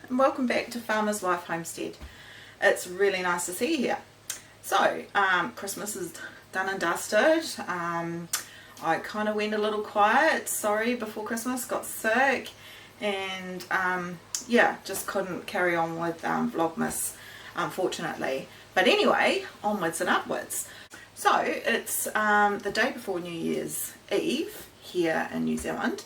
and welcome back to Farmer's Wife Homestead. It's really nice to see you here. So, Christmas is done and dusted. I kind of went a little quiet, sorry, before Christmas, got sick, and yeah, just couldn't carry on with Vlogmas, unfortunately. But anyway, onwards and upwards. So, it's the day before New Year's Eve here in New Zealand,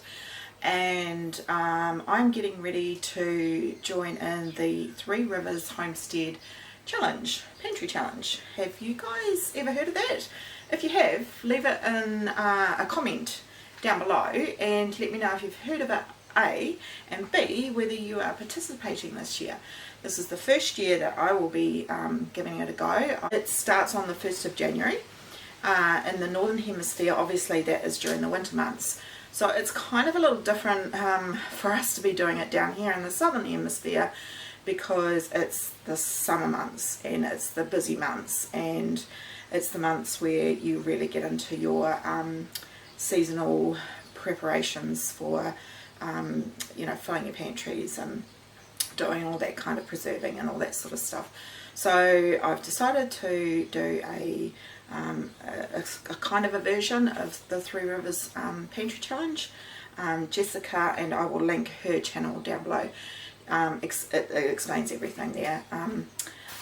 and I'm getting ready to join in the Three Rivers Homestead challenge, pantry challenge. Have you guys ever heard of that? If you have, leave it in a comment down below and let me know if you've heard of it, A, and B, whether you are participating this year. This is the first year that I will be giving it a go. It starts on the 1st of January. In the Northern Hemisphere, obviously that is during the winter months. So it's kind of a little different for us to be doing it down here in the Southern Hemisphere, because it's the summer months and it's the busy months, and it's the months where you really get into your seasonal preparations for you know, filling your pantries and doing all that kind of preserving and all that sort of stuff. So I've decided to do a kind of a version of the Three Rivers Pantry Challenge. Jessica, and I will link her channel down below, it explains everything there.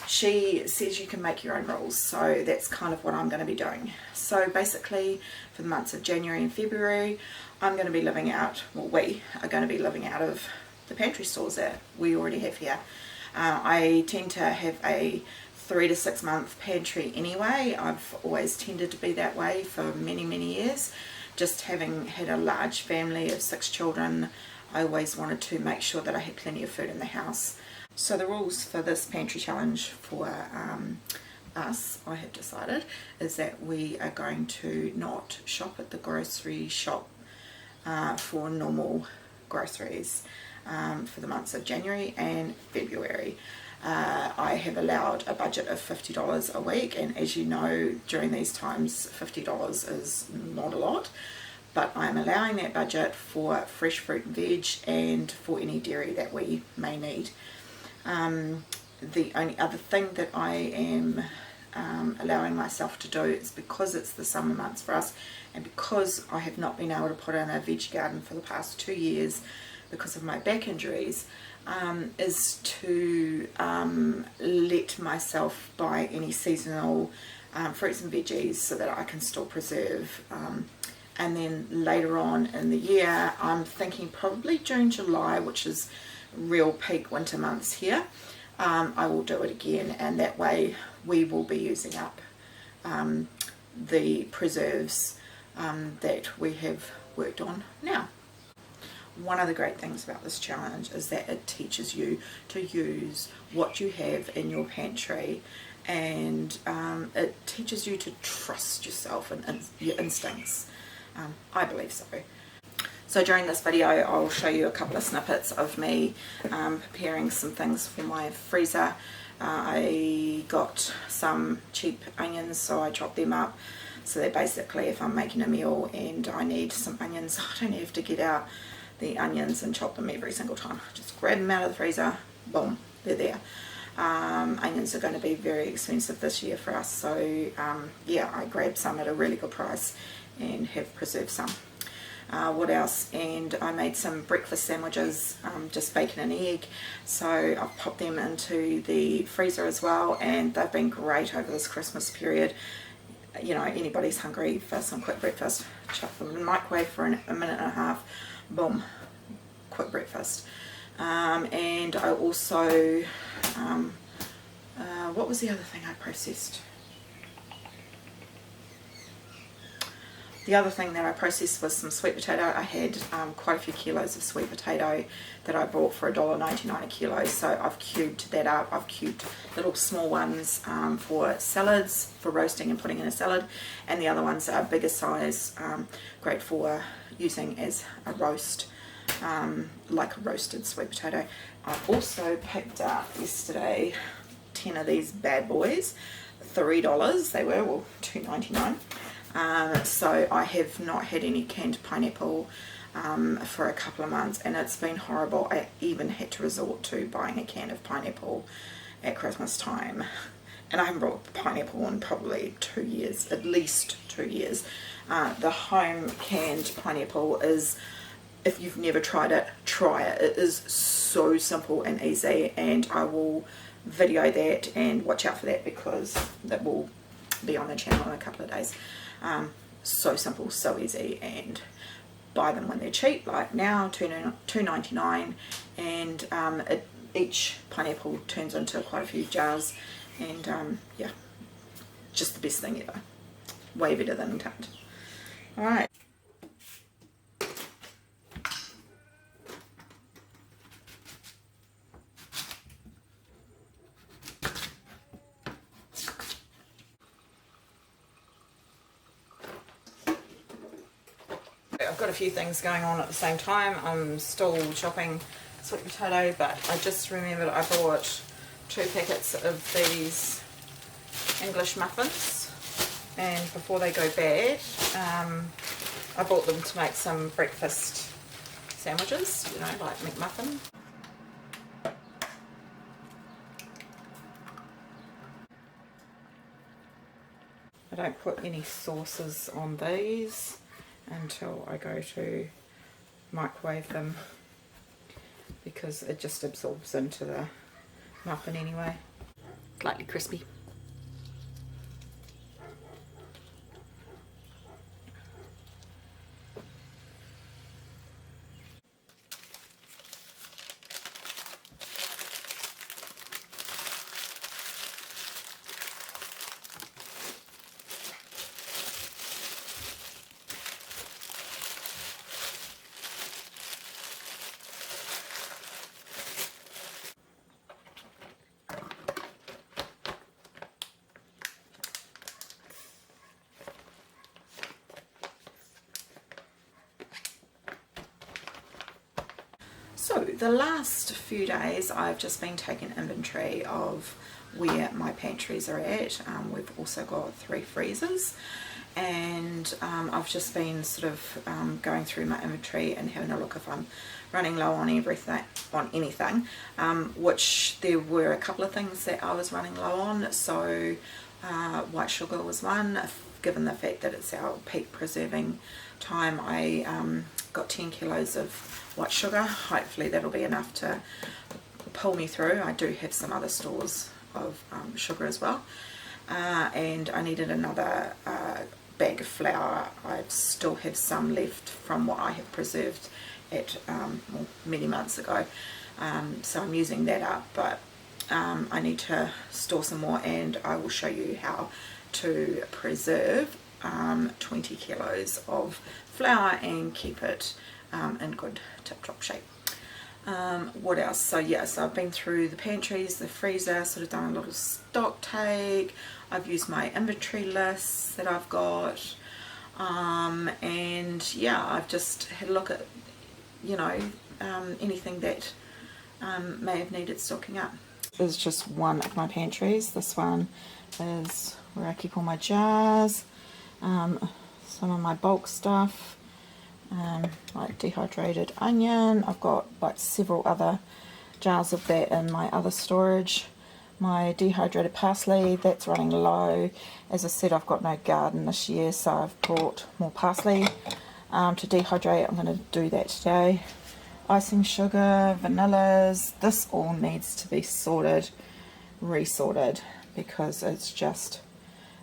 She says you can make your own rules, so that's kind of what I'm going to be doing. So basically for the months of January and February, I'm going to be living out, well, we are going to be living out of the pantry stores that we already have here. I tend to have a 3 to 6 month pantry anyway. I've always tended to be that way for many years. Just having had a large family of 6 children, I always wanted to make sure that I had plenty of food in the house. So the rules for this pantry challenge for us, I have decided, is that we are going to not shop at the grocery shop for normal groceries for the months of January and February. I have allowed a budget of $50 a week, and as you know, during these times $50 is not a lot, but I'm allowing that budget for fresh fruit and veg and for any dairy that we may need. The only other thing that I am allowing myself to do is, because it's the summer months for us, and because I have not been able to put in a veg garden for the past 2 years because of my back injuries, is to let myself buy any seasonal fruits and veggies so that I can still preserve. And then later on in the year, I'm thinking probably June, July, which is real peak winter months here, I will do it again, and that way we will be using up the preserves that we have worked on now. One of the great things about this challenge is that it teaches you to use what you have in your pantry, and it teaches you to trust yourself and your instincts. I believe so. So during this video I'll show you a couple of snippets of me preparing some things for my freezer. I got some cheap onions, so I chopped them up, so that basically if I'm making a meal and I need some onions, I don't have to get out the onions and chop them every single time. Just grab them out of the freezer, boom, they're there. Onions are going to be very expensive this year for us, so yeah, I grabbed some at a really good price and have preserved some. What else? And I made some breakfast sandwiches, just bacon and egg, so I've popped them into the freezer as well, and they've been great over this Christmas period. You know, anybody's hungry for some quick breakfast, chuck them in the microwave for a minute and a half, boom, quick breakfast. And I also, what was the other thing I processed? The other thing that I processed was some sweet potato. I had quite a few kilos of sweet potato that I bought for $1.99 a kilo, so I've cubed that up. I've cubed little small ones for salads, for roasting and putting in a salad, and the other ones are bigger size, great for using as a roast, like a roasted sweet potato. I also picked up yesterday 10 of these bad boys, $3 they were, well $2.99. So I have not had any canned pineapple for a couple of months, and it's been horrible. I even had to resort to buying a can of pineapple at Christmas time, and I haven't brought pineapple in probably 2 years, at least 2 years. The home canned pineapple is, if you've never tried it, try it. It is so simple and easy, and I will video that, and watch out for that because that will be on the channel in a couple of days. So simple, so easy, and buy them when they're cheap, like now $2.99, and each pineapple turns into quite a few jars, and yeah, just the best thing ever, way better than tart. Alright, I've got a few things going on at the same time. I'm still chopping sweet potato, but I just remembered I bought 2 packets of these English muffins, and before they go bad, I bought them to make some breakfast sandwiches, you know, like McMuffin. I don't put any sauces on these until I go to microwave them, because it just absorbs into the muffin anyway. Slightly crispy. So the last few days I've just been taking inventory of where my pantries are at. We've also got 3 freezers, and I've just been sort of going through my inventory and having a look if I'm running low on anything, which there were a couple of things that I was running low on. So white sugar was one. Given the fact that it's our peak preserving time, I got 10 kilos of white sugar. Hopefully that'll be enough to pull me through. I do have some other stores of sugar as well, and I needed another bag of flour. I still have some left from what I have preserved at well, many months ago, so I'm using that up, but I need to store some more, and I will show you how to preserve 20 kilos of flour and keep it in good tip-top shape. What else? So yeah, so I've been through the pantries, the freezer, sort of done a little stock take. I've used my inventory lists that I've got, and yeah, I've just had a look at, you know, anything that may have needed stocking up. This is just one of my pantries. This one is where I keep all my jars, some of my bulk stuff, like dehydrated onion. I've got like several other jars of that in my other storage. My dehydrated parsley, that's running low. As I said, I've got no garden this year, so I've bought more parsley to dehydrate. I'm going to do that today. Icing sugar, vanillas, this all needs to be sorted, resorted, because it's just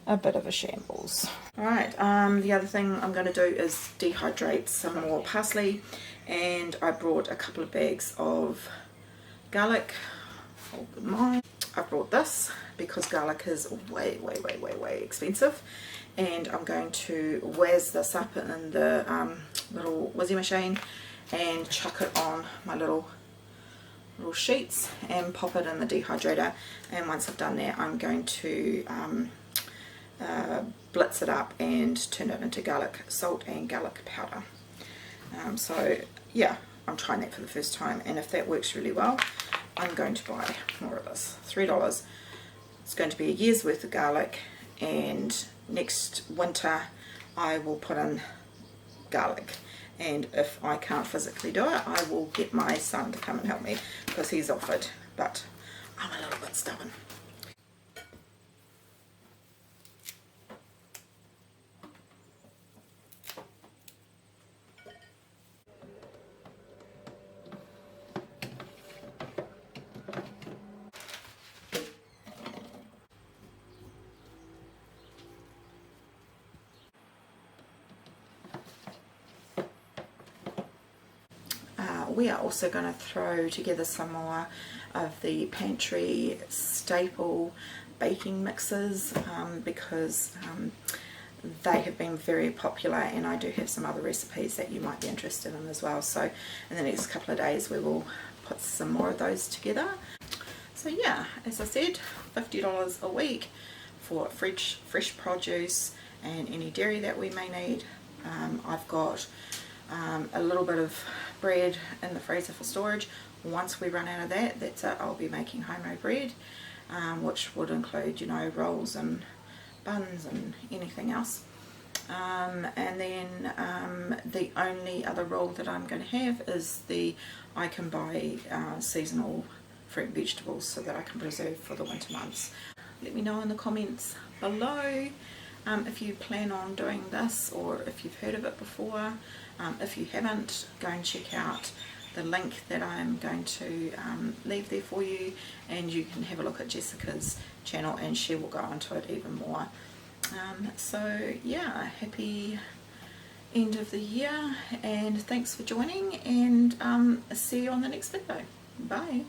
a bit of a shambles. Alright, the other thing I'm going to do is dehydrate some more parsley, and I brought a couple of bags of garlic. Oh, good mine. I brought this because garlic is way expensive, and I'm going to whiz this up in the little whizzy machine and chuck it on my little sheets and pop it in the dehydrator. And once I've done that, I'm going to blitz it up and turn it into garlic salt and garlic powder. So yeah, I'm trying that for the first time, and if that works really well, I'm going to buy more of this. $3. It's going to be a year's worth of garlic, and next winter I will put in garlic. and if I can't physically do it, I will get my son to come and help me because he's offered, but I'm a little bit stubborn. We are also going to throw together some more of the pantry staple baking mixes because they have been very popular, and I do have some other recipes that you might be interested in as well. So in the next couple of days we will put some more of those together. So yeah, as I said, $50 a week for fresh produce and any dairy that we may need. I've got a little bit of bread in the freezer for storage. Once we run out of that, that's it. I'll be making homemade bread, which would include, you know, rolls and buns and anything else. And then the only other roll that I'm going to have is I can buy seasonal fruit and vegetables so that I can preserve for the winter months. Let me know in the comments below if you plan on doing this, or if you've heard of it before. If you haven't, go and check out the link that I'm going to leave there for you, and you can have a look at Jessica's channel and she will go into it even more. So yeah, happy end of the year, and thanks for joining, and see you on the next video. Bye.